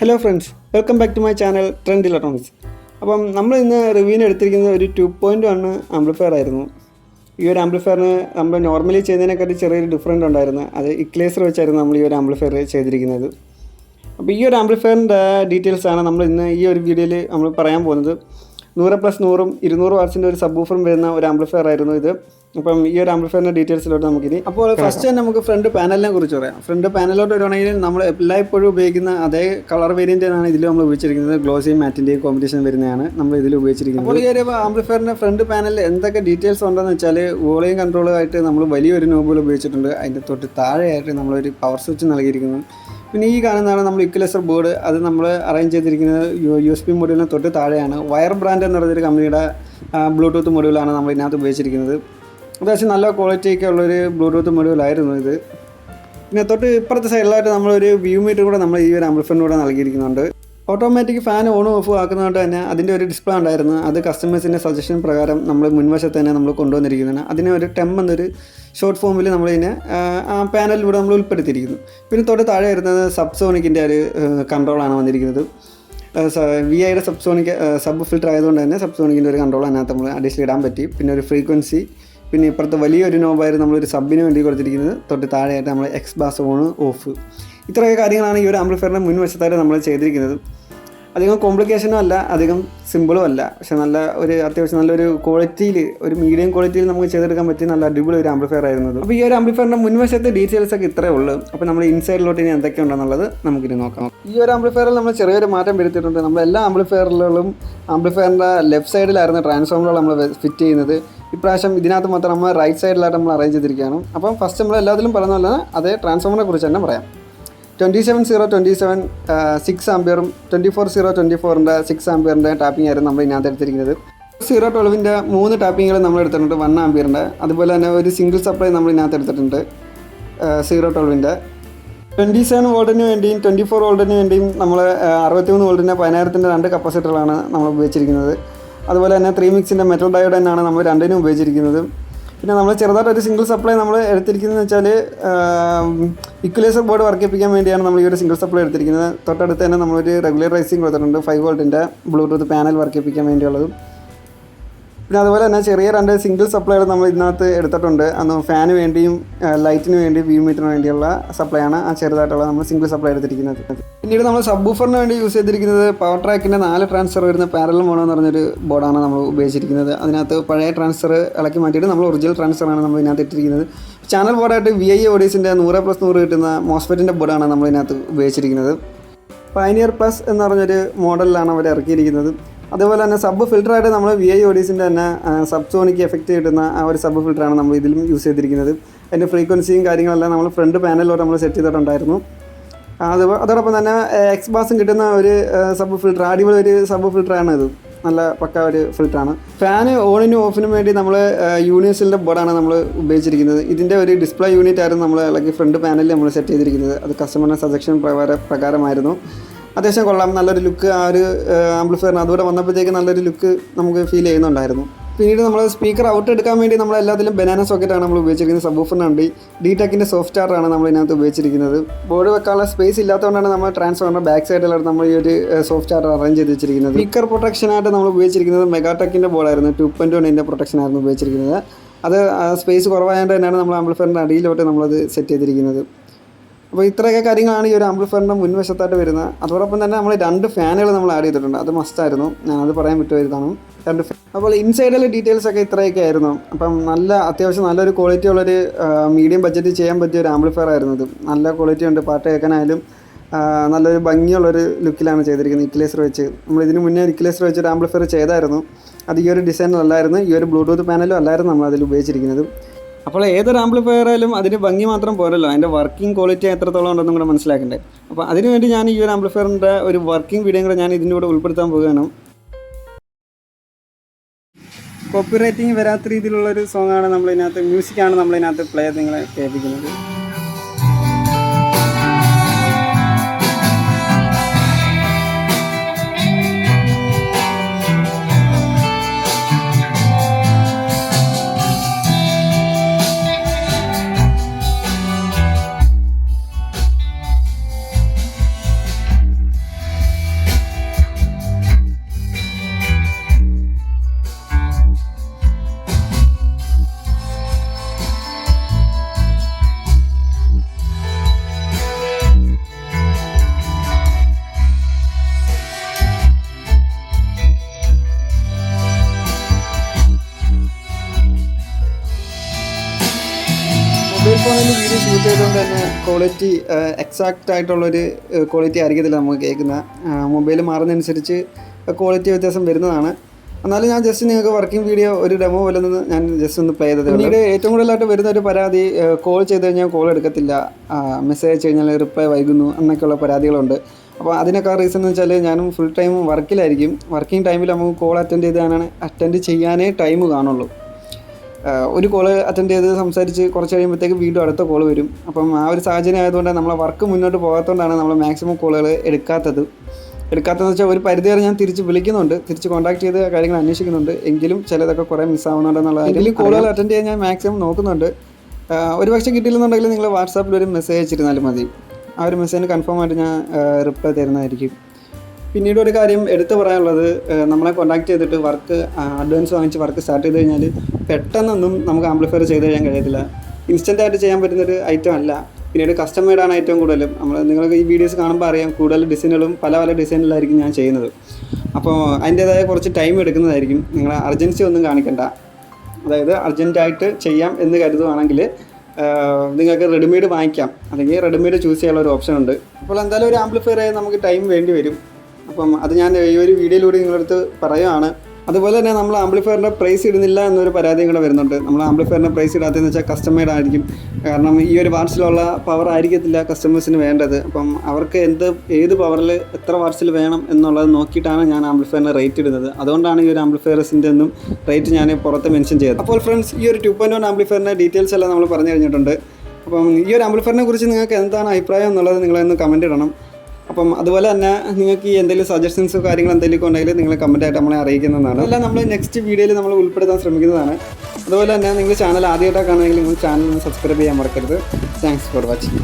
Hello friends, welcome back to my channel trend electronics. അപ്പം നമ്മൾ ഇന്ന് റിവ്യൂവിന് എടുത്തിരിക്കുന്നത് ഒരു 2.1 ആംപ്ലിഫയർ ആയിരുന്നു. ഈ ഒരു ആംപ്ലിഫയറിന് നമ്മൾ നോർമലി ചെയ്യുന്നതിനെക്കാട്ടി ചെറിയൊരു ഡിഫറൻറ്റ് ഉണ്ടായിരുന്നു. അത് ഇക്ലേസർ വെച്ചായിരുന്നു നമ്മൾ ഈ ഒരു ആംപ്ലിഫയർ ചെയ്തിരിക്കുന്നത്. അപ്പോൾ ഈ ഒരു ആംപ്ലിഫയറിൻ്റെ ഡീറ്റെയിൽസാണ് നമ്മൾ ഇന്ന് ഈ ഒരു വീഡിയോയിൽ നമ്മൾ പറയാൻ പോകുന്നത്. 100+100 200 വാട്ട്സിൻ്റെ ഒരു സബ് വൂഫറും വരുന്ന ഒരു ആംപ്ലിഫയർ ആയിരുന്നു ഇത്. അപ്പം ഈ ഒരു ആംപ്ലിഫയറിൻ്റെ ഡീറ്റെയിൽസിലോട്ട് നമുക്കിനി അപ്പോൾ ഫസ്റ്റ് തന്നെ നമുക്ക് ഫ്രണ്ട് പാനലിനെ കുറിച്ച് പറയാം. ഫ്രണ്ട് പാനലിലോട്ട് വരുവാണെങ്കിൽ നമ്മൾ എല്ലായ്പ്പോഴും ഉപയോഗിക്കുന്ന അതേ കളർ വേരിയൻ്റാണ് ഇതിൽ നമ്മൾ ഉപയോഗിച്ചിരിക്കുന്നത്. ഗ്ലോസിയും മാറ്റിൻ്റെയും കോമ്പിനേഷൻ വരുന്നതാണ് നമ്മൾ ഇതിൽ ഉപയോഗിച്ചിരിക്കുന്നത്. അപ്പോൾ ഈ ഒരു ആംപ്ലിഫയറിൻ്റെ ഫ്രണ്ട് പാനലിൽ എന്തൊക്കെ ഡീറ്റെയിൽസ് ഉണ്ടെന്ന് വെച്ചാൽ വോളിയം കൺട്രോളായിട്ട് നമ്മൾ വലിയൊരു നോബുകൾ ഉപയോഗിച്ചിട്ടുണ്ട്. അതിൻ്റെ തൊട്ട് താഴെയായിട്ട് നമ്മളൊരു പവർ സ്വിച്ച് നൽകിയിരിക്കുന്നു. പിന്നെ ഈ കാണുന്നതാണ് നമ്മൾ ഇക്വലൈസർ ബോർഡ്. അത് നമ്മൾ അറേഞ്ച് ചെയ്തിരിക്കുന്നത് USB മൊഡ്യൂളിന് തൊട്ട് താഴെയാണ്. വയർ ബ്രാൻഡ് എന്ന് പറഞ്ഞൊരു കമ്പനിയുടെ ബ്ലൂടൂത്ത് മൊഡ്യൂളാണ് നമ്മൾ ഇതിനകത്ത് ഉപയോഗിച്ചിരിക്കുന്നത്. അത്യാവശ്യം നല്ല ക്വാളിറ്റിയൊക്കെ ഉള്ളൊരു ബ്ലൂടൂത്ത് മൊഡ്യൂളായിരുന്നു ഇത്. പിന്നെ തൊട്ട് ഇപ്പുറത്തെ സൈഡിലായിട്ട് നമ്മളൊരു വ്യൂ മീറ്റർ കൂടെ നമ്മൾ ഈ ഒരു ആംപ്ലിഫയറിന് കൂടെ നൽകിയിരിക്കുന്നുണ്ട്. ഓട്ടോമാറ്റിക് ഫാൻ ഓണും ഓഫും ആക്കുന്നതുകൊണ്ട് തന്നെ അതിൻ്റെ ഒരു ഡിസ്പ്ലേ ഉണ്ടായിരുന്നു. അത് കസ്റ്റമേഴ്സിൻ്റെ സജഷൻ പ്രകാരം നമ്മൾ മുൻവശത്ത് തന്നെ നമ്മൾ കൊണ്ടുവന്നിരിക്കുന്നതാണ്. അതിനെ ഒരു ടെം എന്നൊരു ഷോർട്ട് ഫോമിൽ നമ്മളിതിനെ ആ പാനലിലൂടെ നമ്മൾ ഉൾപ്പെടുത്തിയിരിക്കുന്നു. പിന്നെ തൊട്ട് താഴെ വരുന്നത് സബ്സോണിക്കിൻ്റെ ഒരു കൺട്രോളാണ് വന്നിരിക്കുന്നത്. VIയുടെ സബ് ഫിൽറ്റർ ആയതുകൊണ്ട് തന്നെ സബ്സോണിക്കിൻ്റെ ഒരു കൺട്രോൾ അതിനകത്ത് നമ്മൾ അഡീഷണൽ ഇടാൻ പറ്റി. പിന്നെ ഒരു ഫ്രീക്വൻസി, പിന്നെ ഇപ്പുറത്ത് വലിയൊരു നോബായിരുന്നു നമ്മളൊരു സബിന് വേണ്ടി കൊടുത്തിരിക്കുന്നത്. തൊട്ട് താഴെയായിട്ട് നമ്മൾ എക്സ് ബാസ് ഓൺ ഓഫ്. ഇത്രയൊക്കെ കാര്യങ്ങളാണ് ഈ ഒരു ആംപ്ലിഫയറിൻ്റെ മുൻവശത്തായിട്ട് നമ്മൾ ചെയ്തിരിക്കുന്നത്. അധികം കോംപ്ലിക്കേഷനും അല്ല, അധികം സിമ്പിളും അല്ല. പക്ഷെ നല്ല ഒരു അത്യാവശ്യം നല്ലൊരു ക്വാളിറ്റിയിൽ, ഒരു മീഡിയം ക്വാളിറ്റിയിൽ നമുക്ക് ചെയ്തെടുക്കാൻ പറ്റിയ നല്ല അടിപൊളി ഒരു ആംപ്ലിഫയർ ആയിരുന്നത്. അപ്പോൾ ഈ ഒരു ആംപ്ലിഫയറിൻ്റെ മുൻവശത്തെ ഡീറ്റെയിൽസ് ഒക്കെ ഇത്രയേ ഉള്ളൂ. അപ്പോൾ നമ്മൾ ഇൻസൈഡിലോട്ട് ഇനി എന്തൊക്കെ ഉണ്ടെന്നുള്ളത് നമുക്കിനി നോക്കാം. ഈ ഒരു ആംപ്ലിഫയറിൽ നമ്മൾ ചെറിയൊരു മാറ്റം വരുത്തിയിട്ടുണ്ട്. നമ്മൾ എല്ലാ ആംപ്ലിഫയറിൻ്റെ ലെഫ്റ്റ് സൈഡിലായിരുന്നു ട്രാൻസ്ഫോമറുകൾ നമ്മൾ ഫിറ്റ് ചെയ്യുന്നത്. ഇപ്രാവശ്യം ഇതിനകത്ത് മാത്രം നമ്മൾ റൈറ്റ് സൈഡിലായിട്ട് നമ്മൾ അറേഞ്ച് ചെയ്തിരിക്കുകയാണ്. അപ്പം ഫസ്റ്റ് നമ്മൾ എല്ലാത്തിലും പറയുന്ന പോലെ അതേ ട്രാൻസ്ഫോമറിനെ കുറിച്ച് തന്നെ പറയാം. 27-0-27 6 ആംപിയറും 24-0-24 6 ആംപിയറിൻ്റെ ടാപ്പിംഗ് ആയിരുന്നു നമ്മൾ ഇതിനകത്ത് എടുത്തിരിക്കുന്നത്. 0-12 3 ടാപ്പിങ്ങുകൾ നമ്മൾ എടുത്തിട്ടുണ്ട് 1 ആംപിയറിൻ്റെ. അതുപോലെ തന്നെ ഒരു സിംഗിൾ സപ്ലൈ നമ്മൾ ഇതിനകത്ത് എടുത്തിട്ടുണ്ട് 0-12. 27 വോൾട്ടിന് വേണ്ടിയും 24 വോൾട്ടിന് വേണ്ടിയും നമ്മൾ 63 വോൾട്ടിൻ്റെ 10,000-ൻ്റെ 2 കപ്പാസിറ്ററുകളാണ് നമ്മൾ ഉപയോഗിച്ചിരിക്കുന്നത്. അതുപോലെ തന്നെ 3 മിക്സിൻ്റെ മെറ്റൽ ഡയോഡ് തന്നെയാണ് നമ്മൾ രണ്ടിനും ഉപയോഗിച്ചിരിക്കുന്നത്. പിന്നെ നമ്മൾ ചെറുതായിട്ട് ഒരു സിംഗിൾ സപ്ലൈ നമ്മൾ എടുത്തിരിക്കുന്നത് വെച്ചാൽ ഇക്വലൈസർ ബോർഡ് വർക്കിപ്പിക്കാൻ വേണ്ടിയാണ് നമ്മൾ ഈ ഒരു സിംഗിൾ സപ്ലൈ എടുത്തിരിക്കുന്നത്. തൊട്ടടുത്ത് തന്നെ നമ്മളൊരു റെഗുലർ റൈസിങ് കൊടുത്തിട്ടുണ്ട് 5 വോൾട്ടിൻ്റെ ബ്ലൂടൂത്ത് പാനൽ വർക്കിപ്പിക്കാൻ വേണ്ടിയുള്ളതും. പിന്നെ അതുപോലെ തന്നെ ചെറിയ 2 സിംഗിൾ സപ്ലൈകൾ നമ്മൾ ഇതിനകത്ത് എടുത്തിട്ടുണ്ട്. അന്ന് ഫാന് വേണ്ടിയും ലൈറ്റിന് വേണ്ടി വ്യൂ മീറ്ററിന് വേണ്ടിയുള്ള സപ്ലൈ ആണ് ആ ചെറുതായിട്ടുള്ള നമ്മൾ സിംഗിൾ സപ്ലൈ എടുത്തിരിക്കുന്നത്. പിന്നീട് നമ്മൾ സബ് വൂഫറിന് വേണ്ടി യൂസ് ചെയ്തിരിക്കുന്നത് പവർ ട്രാക്കിൻ്റെ 4 ട്രാൻസ്ഫർ വരുന്ന പാരലൽ മോണോ എന്ന് പറഞ്ഞൊരു ബോർഡാണ് നമ്മൾ ഉപയോഗിച്ചിരിക്കുന്നത്. അതിനകത്ത് പഴയ ട്രാൻസ്ഫർ ഇളക്കി മാറ്റിയിട്ട് നമ്മൾ ഒറിജിനൽ ട്രാൻസ്ഫറാണ് നമ്മൾ ഇതിനകത്ത് ഇട്ടിരിക്കുന്നത്. ചാനൽ ബോർഡായിട്ട് VI ഓഡീസിൻ്റെ 100+100 കിട്ടുന്ന മോസ്ഫെറ്റിൻ്റെ ബോർഡാണ് നമ്മൾ ഇതിനകത്ത് ഉപയോഗിച്ചിരിക്കുന്നത്. പയനിയർ പ്ലസ് എന്ന് പറഞ്ഞൊരു മോഡലിലാണ് അവർ ഇറക്കിയിരിക്കുന്നത്. അതുപോലെ തന്നെ സബ് ഫിൽറ്ററായിട്ട് നമ്മൾ VI ഓഡീസിൻ്റെ തന്നെ സബ്സോണിക് എഫക്റ്റ് കിട്ടുന്ന ആ ഒരു സബ് ഫിൽറ്ററാണ് നമ്മൾ ഇതിലും യൂസ് ചെയ്തിരിക്കുന്നത്. അതിൻ്റെ ഫ്രീക്വൻസിയും കാര്യങ്ങളെല്ലാം നമ്മൾ ഫ്രണ്ട് പാനലിലോട്ട് നമ്മൾ സെറ്റ് ചെയ്തിട്ടുണ്ടായിരുന്നു. അതോടൊപ്പം തന്നെ എക്സ് ബാസും കിട്ടുന്ന ഒരു സബ് ഫിൽറ്റർ, അടിപൊളി ഒരു സബ് ഫിൽറ്ററാണ് ഇത്. നല്ല പക്ക ഒരു ഫിൽറ്ററാണ്. ഫാന് ഓണിനും ഓഫിനും വേണ്ടി നമ്മൾ യൂണിവേഴ്സലിൻ്റെ ബോർഡാണ് നമ്മൾ ഉപയോഗിച്ചിരിക്കുന്നത്. ഇതിൻ്റെ ഒരു ഡിസ്പ്ലേ യൂണിറ്റ് ആയിരുന്നു നമ്മൾ അല്ലെങ്കിൽ ഫ്രണ്ട് പാനലിൽ നമ്മൾ സെറ്റ് ചെയ്തിരിക്കുന്നത്. അത് കസ്റ്റമറിൻ്റെ സജഷൻ പ്രകാരമായിരുന്നു. അത്യാവശ്യം കൊള്ളാം, നല്ലൊരു ലുക്ക് ആ ഒരു ആംപ്ലിഫയറിന് അതുകൂടെ വന്നപ്പോഴത്തേക്ക് നല്ലൊരു ലുക്ക് നമുക്ക് ഫീൽ ചെയ്യുന്നുണ്ടായിരുന്നു. പിന്നീട് നമ്മൾ സ്പീക്കർ ഔട്ട് എടുക്കാൻ വേണ്ടി നമ്മൾ എല്ലാത്തിലും ബനാന സോക്കറ്റാണ് നമ്മൾ ഉപയോഗിച്ചിരിക്കുന്നത്. സബ് വൂഫറിനുണ്ട് D-Tecൻ്റെ സോഫ്റ്റ് സ്റ്റാറാണ് നമ്മൾ ഇതിനകത്ത് ഉപയോഗിച്ചിരിക്കുന്നത്. ബോർഡ് വെക്കാനുള്ള സ്പേസ് ഇല്ലാത്തതുകൊണ്ടാണ് നമ്മൾ ട്രാൻസ്ഫോമറിൻ്റെ ബാക്ക് സൈഡിലാണ് നമ്മൾ ഈ ഒരു സോഫ്റ്റ് സ്റ്റാർ അറേഞ്ച് ചെയ്ത് വെച്ചിരിക്കുന്നത്. സ്പീക്കർ പ്രൊട്ടക്ഷനായിട്ട് നമ്മൾ ഉപയോഗിച്ചിരിക്കുന്നത് മെഗാടെക്കിൻ്റെ ബോർഡായിരുന്നു. 2.1ൻ്റെ പ്രൊട്ടക്ഷനായിരുന്നു ഉപയോഗിച്ചിരിക്കുന്നത്. അത് സ്പേസ് കുറവായതുകൊണ്ട് തന്നെയാണ് നമ്മൾ ആംപ്ലിഫയറിൻ്റെ അടിയിലോട്ട് നമ്മളത് സെറ്റ് ചെയ്തിരിക്കുന്നത്. അപ്പോൾ ഇത്രയൊക്കെ കാര്യങ്ങളാണ് ഈ ഒരു ആംപ്ലിഫയറിൻ്റെ മുൻവശത്തായിട്ട് വരുന്നത്. അതോടൊപ്പം തന്നെ നമ്മൾ 2 ഫാനുകൾ നമ്മൾ ആഡ് ചെയ്തിട്ടുണ്ട്. അത് മസ്റ്റായിരുന്നു, ഞാനത് പറയാൻ വിട്ടുവരുന്നതാണ്. 2 ഫാൻ. അപ്പോൾ ഇൻസൈഡിലെ ഡീറ്റെയിൽസ് ഒക്കെ ഇത്രയൊക്കെ ആയിരുന്നു. അപ്പം അത്യാവശ്യം നല്ലൊരു ക്വാളിറ്റി ഉള്ളൊരു മീഡിയം ബഡ്ജറ്റ് ചെയ്യാൻ പറ്റിയ ഒരു ആംപ്ലിഫയർ ആയിരുന്നു ഇത്. നല്ല ക്വാളിറ്റി ഉണ്ട്. പാട്ട് കേൾക്കാനായാലും നല്ലൊരു ഭംഗിയുള്ളൊരു ലുക്കിലാണ് ചെയ്തിരിക്കുന്നത്. ഇക്വലൈസർ വെച്ച് നമ്മൾ ഇതിന് മുന്നേ ഇക്വലൈസർ വെച്ചൊരു ആംപ്ലിഫയർ ചെയ്തായിരുന്നു. അത് ഈ ഒരു ഡിസൈനിലല്ലായിരുന്നു, ഈ ഒരു ബ്ലൂടൂത്ത് പാനലും അല്ലായിരുന്നു നമ്മൾ അതിൽ ഉപയോഗിച്ചിരിക്കുന്നത്. അപ്പോൾ ഏതൊരു ആംപ്ലിഫയർ ആയാലും അതിന് ഭംഗി മാത്രം പോരല്ലോ, അതിൻ്റെ വർക്കിംഗ് ക്വാളിറ്റി എത്രത്തോളം ഉണ്ടെന്നും കൂടെ മനസ്സിലാക്കണ്ടേ. അപ്പോൾ അതിനുവേണ്ടി ഞാൻ ഈ ഒരു ആംപ്ലിഫയറിൻ്റെ ഒരു വർക്കിംഗ് വീഡിയോ കൂടെ ഞാൻ ഇതിൻ്റെ കൂടെ ഉൾപ്പെടുത്താൻ പോവുകയാണ്. കോപ്പിറൈറ്റിംഗ് വരാത്ത രീതിയിലുള്ളൊരു സോങ്ങാണ് നമ്മളിതിനകത്ത്, മ്യൂസിക്കാണ് നമ്മളിതിനകത്ത് പ്ലേ ചെയ്ത് നിങ്ങളെ കേൾപ്പിക്കുന്നത്. ക്വാളിറ്റി എക്സാക്റ്റ് ആയിട്ടുള്ളൊരു ക്വാളിറ്റി ആയിരിക്കത്തില്ല നമുക്ക് കേൾക്കുന്ന. മൊബൈൽ മാറുന്നതനുസരിച്ച് ക്വാളിറ്റി വ്യത്യാസം വരുന്നതാണ്. എന്നാലും ഞാൻ ജസ്റ്റ് നിങ്ങൾക്ക് വർക്കിംഗ് വീഡിയോ ഒരു ഡെമോ പോലെ നിന്ന് ഞാൻ ജസ്റ്റ് ഒന്ന് പ്ലേ ചെയ്തത്. പിന്നീട് ഏറ്റവും കൂടുതലായിട്ട് വരുന്ന ഒരു പരാതി, കോൾ ചെയ്ത് കഴിഞ്ഞാൽ കോൾ എടുക്കത്തില്ല, മെസ്സേജ് അയച്ചു കഴിഞ്ഞാൽ റിപ്ലൈ വൈകുന്നു എന്നൊക്കെയുള്ള പരാതികളുണ്ട്. അപ്പോൾ അതിനൊക്കെ റീസൺ എന്ന് വെച്ചാൽ ഞാനും ഫുൾ ടൈം വർക്കിലായിരിക്കും. വർക്കിംഗ് ടൈമിൽ നമുക്ക് കോൾ അറ്റൻഡ് ചെയ്യാനേ ടൈം കാണുള്ളൂ. ഒരു കോള് അറ്റൻഡ് ചെയ്ത് സംസാരിച്ച് കുറച്ച് കഴിയുമ്പോഴത്തേക്ക് വീണ്ടും അടുത്ത കോൾ വരും. അപ്പം ആ ഒരു സാഹചര്യം ആയതുകൊണ്ട് നമ്മളെ വർക്ക് മുന്നോട്ട് പോകാത്തതുകൊണ്ടാണ് നമ്മൾ മാക്സിമം കോളുകൾ എടുക്കാത്തതെന്ന് വെച്ചാൽ ഒരു പരിധിവരെ ഞാൻ തിരിച്ച് വിളിക്കുന്നുണ്ട്, തിരിച്ച് കോൺടാക്ട് ചെയ്ത് കാര്യങ്ങൾ അന്വേഷിക്കുന്നുണ്ട്. എങ്കിലും ചിലതൊക്കെ കുറേ മിസ്സാവുന്നുണ്ടെന്നുള്ള കാര്യം കോളുകൾ അറ്റൻഡ് ചെയ്യാൻ ഞാൻ മാക്സിമം നോക്കുന്നുണ്ട്. ഒരു പക്ഷേ കിട്ടിയില്ലെന്നുണ്ടെങ്കിൽ നിങ്ങൾ വാട്സാപ്പിൽ ഒരു മെസ്സേജ് അയച്ചിരുന്നാലും മതി. ആ ഒരു മെസ്സേജിന് കൺഫേം ആയിട്ട് ഞാൻ റിപ്ലൈ തരുന്നതായിരിക്കും. പിന്നീട് ഒരു കാര്യം എടുത്തു പറയാനുള്ളത്, നമ്മളെ കോൺടാക്ട് ചെയ്തിട്ട് വർക്ക് അഡ്വാൻസ് വാങ്ങിച്ച് വർക്ക് സ്റ്റാർട്ട് ചെയ്ത് കഴിഞ്ഞാൽ പെട്ടെന്നൊന്നും നമുക്ക് ആംപ്ലിഫയർ ചെയ്ത് കഴിയാൻ കഴിയത്തില്ല. ഇൻസ്റ്റൻ്റായിട്ട് ചെയ്യാൻ പറ്റുന്നൊരു ഐറ്റം അല്ല. പിന്നീട് കസ്റ്റം മെയ്ഡാണ് ഏറ്റവും കൂടുതലും. നിങ്ങൾക്ക് ഈ വീഡിയോസ് കാണുമ്പോൾ അറിയാം, കൂടുതൽ ഡിസൈനുകളും പല ഡിസൈനിലായിരിക്കും ഞാൻ ചെയ്യുന്നത്. അപ്പോൾ അതിൻ്റേതായ കുറച്ച് ടൈം എടുക്കുന്നതായിരിക്കും. നിങ്ങൾ അർജൻസി ഒന്നും കാണിക്കണ്ട. അതായത് അർജൻറ്റായിട്ട് ചെയ്യാം എന്ന് കരുതുവാണെങ്കിൽ നിങ്ങൾക്ക് റെഡിമെയ്ഡ് വാങ്ങിക്കാം, അല്ലെങ്കിൽ റെഡിമെയ്ഡ് ചൂസ് ചെയ്യാനുള്ള ഒരു ഓപ്ഷൻ ഉണ്ട്. അപ്പോൾ എന്തായാലും ഒരു ആംപ്ലിഫയർ നമുക്ക് ടൈം വേണ്ടി വരും. അപ്പം അത് ഞാൻ ഈ ഒരു വീഡിയോയിലൂടെ നിങ്ങളടുത്ത് പറയുകയാണ്. അതുപോലെ തന്നെ നമ്മൾ ആംപ്ലിഫയറിൻ്റെ പ്രൈസ് ഇടുന്നില്ല എന്നൊരു പരാതിയും കൂടെ വരുന്നുണ്ട്. നമ്മൾ ആംപ്ലിഫയറിൻ്റെ പ്രൈസ് ഇടാത്തതെന്ന് വെച്ചാൽ കസ്റ്റമേഡ് ആയിരിക്കും. കാരണം ഈ ഒരു വാട്സിലുള്ള പവർ ആയിരിക്കത്തില്ല കസ്റ്റമേഴ്സിന് വേണ്ടത്. അപ്പം അവർക്ക് ഏത് പവറിൽ എത്ര വാട്സിൽ വേണം എന്നുള്ളത് നോക്കിയിട്ടാണ് ഞാൻ ആംപ്ലിഫയറിൻ്റെ റേറ്റ് ഇടുന്നത്. അതുകൊണ്ടാണ് ഈ ഒരു ആംപ്ലിഫയർസിൻ്റെ ഒന്നും റേറ്റ് ഞാൻ പുറത്ത് മെൻഷൻ ചെയ്തത്. അപ്പോൾ ഫ്രണ്ട്സ്, ഈ ഒരു 2.1 ആംപ്ലിഫയറിൻ്റെ ഡീറ്റെയിൽസ് എല്ലാം നമ്മൾ പറഞ്ഞു കഴിഞ്ഞിട്ടുണ്ട്. അപ്പം ഈ ഒരു ആംപ്ലിഫയറിനെ കുറിച്ച് നിങ്ങൾക്ക് എന്താണ് അഭിപ്രായം എന്നുള്ളത് നിങ്ങളൊന്ന് കമൻറ്റ് ഇടണം. അപ്പം അതുപോലെ തന്നെ നിങ്ങൾക്ക് ഈ എന്തെങ്കിലും സജഷൻസോ കാര്യങ്ങൾ എന്തെങ്കിലും ഉണ്ടെങ്കിൽ നിങ്ങൾ കമൻറ്റായിട്ട് നമ്മളെ അറിയിക്കുന്നതാണ്. അതെല്ലാം നമ്മൾ നെക്സ്റ്റ് വീഡിയോയിൽ നമ്മൾ ഉൾപ്പെടുത്താൻ ശ്രമിക്കുന്നതാണ്. അതുപോലെ തന്നെ നിങ്ങൾ ചാനൽ ആദ്യമായിട്ടാണ് കാണുമെങ്കിൽ നിങ്ങൾ ചാനൽ ഒന്ന് സബ്സ്ക്രൈബ് ചെയ്യാൻ മറക്കരുത്. Thanks for watching.